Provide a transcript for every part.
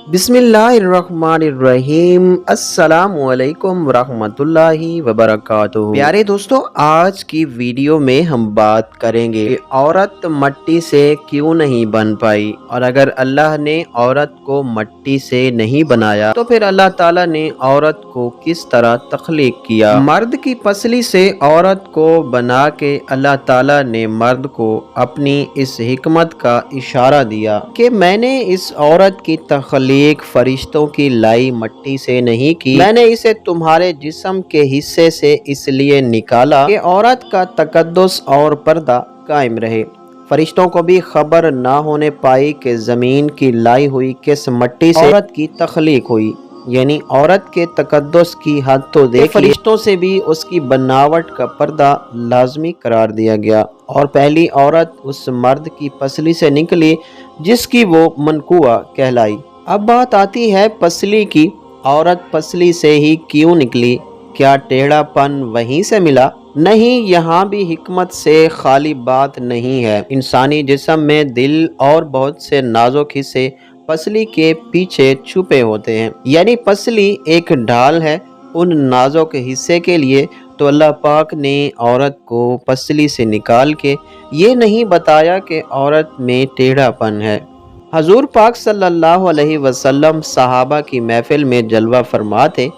बिस्मिल्लाहिर्रहमानिर्रहीम। अस्सलामुअलैकुम वरहमतुल्लाहि वबरकातुहू। प्यारे दोस्तों, आज की वीडियो में हम बात करेंगे कि औरत मट्टी से क्यों नहीं बन पाई, और अगर अल्लाह ने औरत को मट्टी से नहीं बनाया तो फिर अल्लाह ताला ने औरत को किस तरह तख्लीक किया। मर्द की पसली से औरत को बना के अल्लाह ताला ने मर्द को अपनी इस हिकमत का इशारा दिया कि मैंने इस औरत की तख्लीक फरिश्तों की लाई मट्टी से नहीं की, मैंने इसे तुम्हारे जिस्म के हिस्से से इसलिए निकाला कि औरत का तकद्दुस और पर्दा कायम रहे। फरिश्तों को भी खबर ना होने पाई कि ज़मीन की लाई हुई किस मट्टी से औरत की तख्लीक हुई, यानी औरत के तकद्दुस की हद तो देखिए, फरिश्तों से भी उसकी बनावट का पर्दा लाजमी करार दिया गया और पहली औरत उस मर्द की पसली से निकली जिसकी वो मनकुआ कहलाई। अब बात आती है पसली की। औरत पसली से ही क्यों निकली? क्या टेढ़ापन वहीं से मिला? नहीं, यहाँ भी हिकमत से खाली बात नहीं है। इंसानी जिस्म में दिल और बहुत से नाजुक हिस्से पसली के पीछे छुपे होते हैं, यानी पसली एक ढाल है उन नाजुक हिस्से के लिए। तो अल्लाह पाक ने औरत को पसली से निकाल के ये नहीं बताया कि औरत में टेढ़ापन है। हजूर पाक सल्लल्लाहु अलैहि वसल्लम सहाबा की महफिल में जलवा फरमा थे।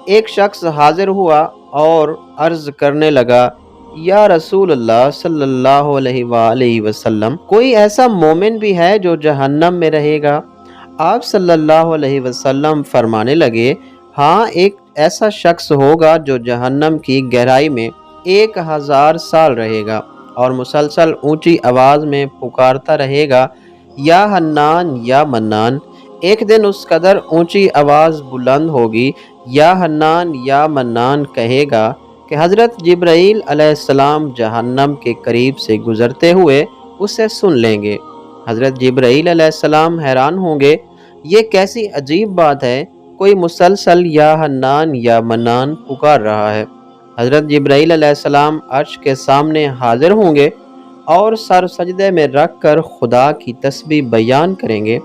एक शख्स हाजिर हुआ और अर्ज करने लगा, या रसूल अल्लाह सल्लल्लाहु अलैहि वसल्लम, कोई ऐसा मोमिन भी है जो जहन्नम में रहेगा? आप सल्लल्लाहु अलैहि वसल्लम फरमाने लगे, हाँ, एक ऐसा शख्स होगा जो जहन्नम की गहराई में 1000 साल रहेगा और मुसलसल ऊंची आवाज़ में पुकारता रहेगा, या हन्नान या मन्नान। एक दिन उस कदर ऊंची आवाज़ बुलंद होगी, या हन्नान या मन्नान कहेगा कि हज़रत जिब्राईल अलैहिस्सलाम जहन्नम के करीब से गुज़रते हुए उसे सुन लेंगे। हज़रत जिब्राईल अलैहिस्सलाम हैरान होंगे, ये कैसी अजीब बात है, कोई मुसलसल या हन्नान या मन्नान पुकार रहा है। हज़रत जिब्राईल अलैहिस्सलाम अर्श के सामने हाजिर होंगे और सर सजदे में रख कर खुदा की तस्बीह बयान करेंगे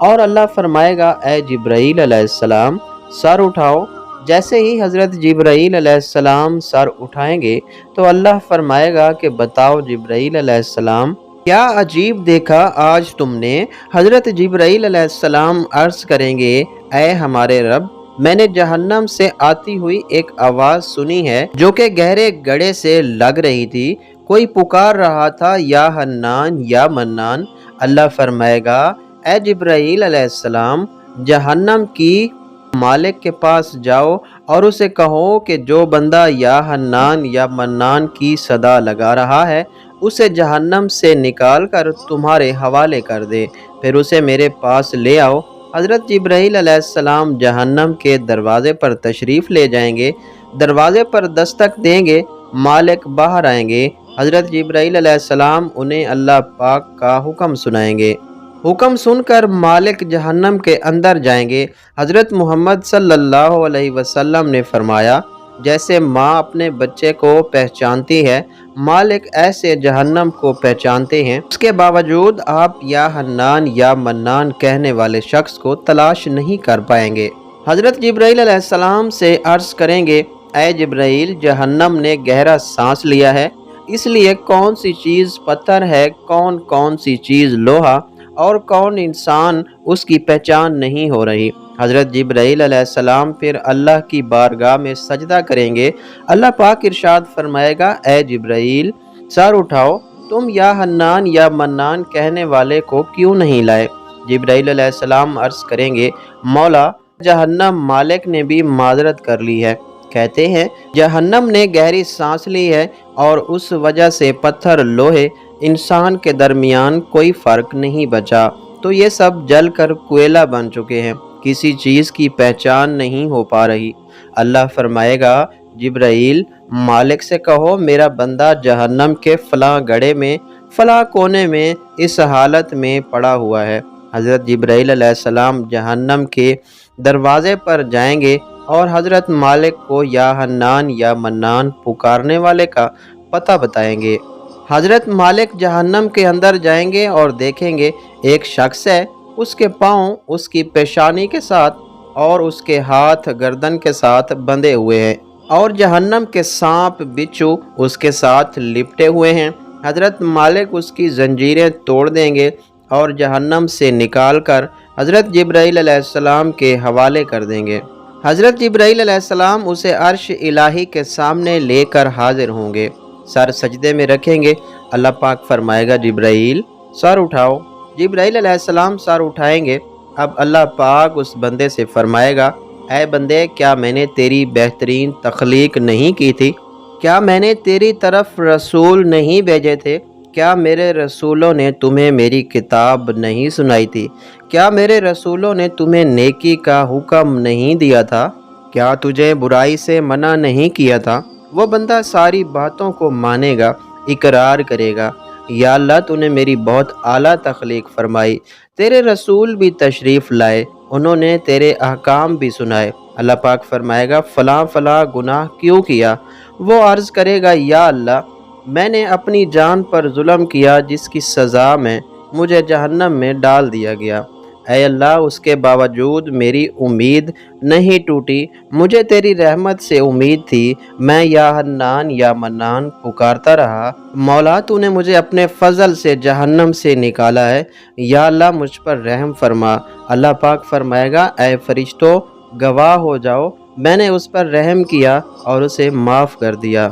और अल्लाह फरमाएगा, ए जिब्राईल अलैहिस्सलाम सर उठाओ। जैसे ही हज़रत जिब्राईल अलैहिस्सलाम सर उठाएंगे तो अल्लाह फरमाएगा कि बताओ जिब्राईल अलैहिस्सलाम, क्या अजीब देखा आज तुमने? हज़रत जिब्राईल अलैहिस्सलाम अर्ज़ करेंगे, ए हमारे रब, मैंने जहन्नम से आती हुई एक आवाज़ सुनी है जो कि गहरे गड्ढे से लग रही थी। कोई पुकार रहा था, या हन्नान या मन्नान। अल्लाह फरमाएगा, ए जिब्राईल अलैहिस्सलाम, जहन्नम की मालिक के पास जाओ और उसे कहो कि जो बंदा या हन्नान या मन्नान की सदा लगा रहा है उसे जहन्नम से निकाल कर तुम्हारे हवाले कर दे, फिर उसे मेरे पास ले आओ। हज़रत जिब्राईल अलैहिस्सलाम जहन्नम के दरवाज़े पर तशरीफ़ ले जाएंगे, दरवाज़े पर दस्तक देंगे, मालिक बाहर आएंगे। हज़रत जिब्राईल अलैहिस्सलाम उन्हें अल्लाह पाक का हुक्म सुनाएंगे। हुक्म सुनकर मालिक जहन्नम के अंदर जाएंगे। हज़रत मोहम्मद सल्लल्लाहु अलैहि वसल्लम ने फरमाया, जैसे माँ अपने बच्चे को पहचानती है, मालिक ऐसे जहन्नम को पहचानते हैं। उसके बावजूद आप या हन्नान या मन्नान कहने वाले शख्स को तलाश नहीं कर पाएंगे। हज़रत जिब्राईल अलैहिस्सलाम से अर्ज़ करेंगे, ए जिब्राईल, जहन्नम ने गहरा सांस लिया है, इसलिए कौन सी चीज़ पत्थर है, कौन कौन सी चीज़ लोहा और कौन इंसान, उसकी पहचान नहीं हो रही। हज़रत जिब्राईल अलैहिस्सलाम फिर अल्लाह की बारगाह में सजदा करेंगे। अल्लाह पाक इरशाद फरमाएगा, ए जिब्राईल सर उठाओ, तुम या हन्नान या मन्नान कहने वाले को क्यों नहीं लाए? जिब्राईल अलैहिस्सलाम अर्ज़ करेंगे, मौला, जहन्नम मालिक ने भी माजरत कर ली है। कहते हैं जहन्नम ने गहरी सांस ली है और उस वजह से पत्थर लोहे इंसान के दरमियान कोई फ़र्क नहीं बचा, तो ये सब जल कर कोयला बन चुके हैं, किसी चीज़ की पहचान नहीं हो पा रही। अल्लाह फरमाएगा, जिब्राईल, मालिक से कहो मेरा बंदा जहन्नम के फ़लाँ गड्ढे में फ़लाँ कोने में इस हालत में पड़ा हुआ है। हज़रत जिब्राईल अलैहिस्सलाम जहन्नम के दरवाज़े पर जाएंगे और हज़रत मालिक को या हन्नान या मन्नान पुकारने वाले का पता बताएंगे। हज़रत मालिक जहन्नम के अंदर जाएंगे और देखेंगे एक शख्स है उसके पाँव उसकी पेशानी के साथ और उसके हाथ गर्दन के साथ बंधे हुए हैं और जहन्नम के सांप बिच्छू उसके साथ लिपटे हुए हैं। हज़रत मालिक उसकी जंजीरें तोड़ देंगे और जहन्नम से निकाल कर हज़रत जिब्राईल अलैहिस्सलाम के हवाले कर देंगे। हज़रत जिब्राईल अलैहिस्सलाम उसे अर्श इलाही के सामने लेकर हाजिर होंगे, सर सजदे में रखेंगे। अल्लाह पाक फरमाएगा, जिब्राईल सर उठाओ। जिब्राईल अलैहिस्सलाम सर उठाएंगे। अब अल्लाह पाक उस बंदे से फरमाएगा, ऐ बंदे, क्या मैंने तेरी बेहतरीन तख्लीक नहीं की थी? क्या मैंने तेरी तरफ रसूल नहीं भेजे थे? क्या मेरे रसूलों ने तुम्हें मेरी किताब नहीं सुनाई थी? क्या मेरे रसूलों ने तुम्हें नेकी का हुक्म नहीं दिया था? क्या तुझे बुराई से मना नहीं किया था? वो बंदा सारी बातों को मानेगा, इकरार करेगा, या अल्लाह तूने मेरी बहुत आला तख्लीक फरमाई, तेरे रसूल भी तशरीफ़ लाए, उन्होंने तेरे अहकाम भी सुनाए। अल्लाह पाक फरमाएगा, फ़लाँ फ़लाँ गुनाह क्यों किया? वो अर्ज़ करेगा, या अल्लाह, मैंने अपनी जान पर जुल्म किया जिसकी सज़ा में मुझे जहन्नम में डाल दिया गया। ऐ अल्लाह, उसके बावजूद मेरी उम्मीद नहीं टूटी, मुझे तेरी रहमत से उम्मीद थी। मैं या हन्नान या मन्नान पुकारता रहा। मौला, तूने मुझे अपने फ़ज़ल से जहन्नम से निकाला है, या अल्लाह मुझ पर रहम फरमा। अल्लाह पाक फरमाएगा, ऐ फरिश्तों, गवाह हो जाओ, मैंने उस पर रहम किया और उसे माफ़ कर दिया।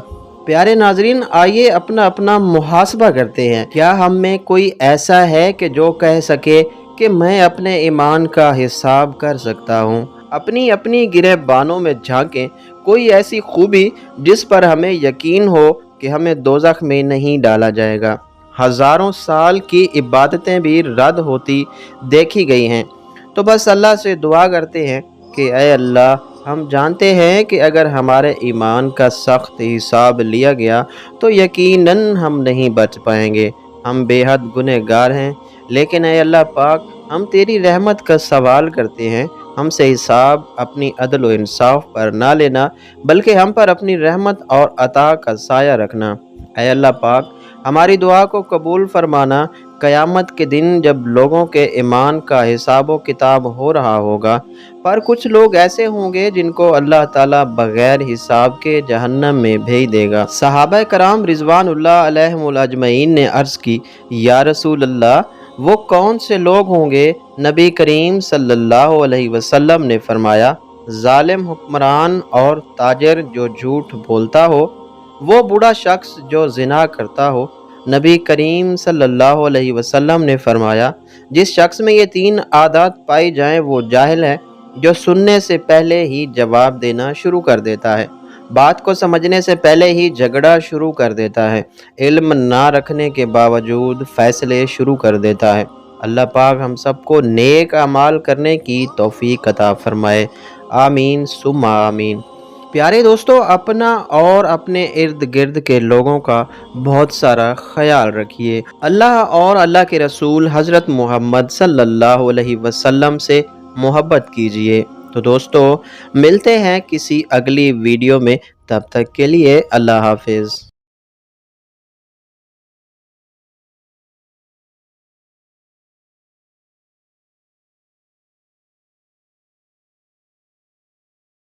प्यारे नाजरीन, आइए अपना अपना मुहासबा करते हैं। क्या हम में कोई ऐसा है कि जो कह सके कि मैं अपने ईमान का हिसाब कर सकता हूँ? अपनी अपनी गिरहबानों में झांकें, कोई ऐसी खूबी जिस पर हमें यकीन हो कि हमें दोज़ख में नहीं डाला जाएगा। हज़ारों साल की इबादतें भी रद्द होती देखी गई हैं। तो बस अल्लाह से दुआ करते हैं कि ऐ अल्लाह, हम जानते हैं कि अगर हमारे ईमान का सख्त हिसाब लिया गया तो यकीनन हम नहीं बच पाएंगे। हम बेहद गुनहगार हैं, लेकिन ऐ अल्लाह पाक, हम तेरी रहमत का सवाल करते हैं। हमसे हिसाब अपनी अदल व इंसाफ पर ना लेना, बल्कि हम पर अपनी रहमत और अता का साया रखना। ऐ अल्लाह पाक, हमारी दुआ को कबूल फरमाना। क़यामत के दिन जब लोगों के ईमान का हिसाब व किताब हो रहा होगा, पर कुछ लोग ऐसे होंगे जिनको अल्लाह ताला बग़ैर हिसाब के जहन्नम में भेज देगा। सहाबा कराम रिज़वानुल्लाह अलैहिमुल अजमईन ने अर्ज़ की, या रसूल अल्लाह, वो कौन से लोग होंगे? नबी करीम सल्लल्लाहु अलैहि वसल्लम ने फरमाया, ज़ालिम हुक्मरान और ताजर जो झूठ बोलता हो, वो बूढ़ा शख्स जो ज़िना करता हो। नबी करीम सल्लल्लाहु अलैहि वसल्लम ने फरमाया, जिस शख्स में ये तीन आदत पाई जाएं वो जाहिल है, जो सुनने से पहले ही जवाब देना शुरू कर देता है, बात को समझने से पहले ही झगड़ा शुरू कर देता है, इल्म ना रखने के बावजूद फ़ैसले शुरू कर देता है। अल्लाह पाक हम सबको नेक अमाल करने की तौफीक अता फरमाए। आमीन सुम्मा आमीन। प्यारे दोस्तों, अपना और अपने इर्द गिर्द के लोगों का बहुत सारा ख्याल रखिए। अल्लाह और अल्लाह के रसूल हज़रत मोहम्मद सल्लल्लाहु अलैहि वसल्लम से मोहब्बत कीजिए। तो दोस्तों, मिलते हैं किसी अगली वीडियो में, तब तक के लिए अल्लाह हाफिज़।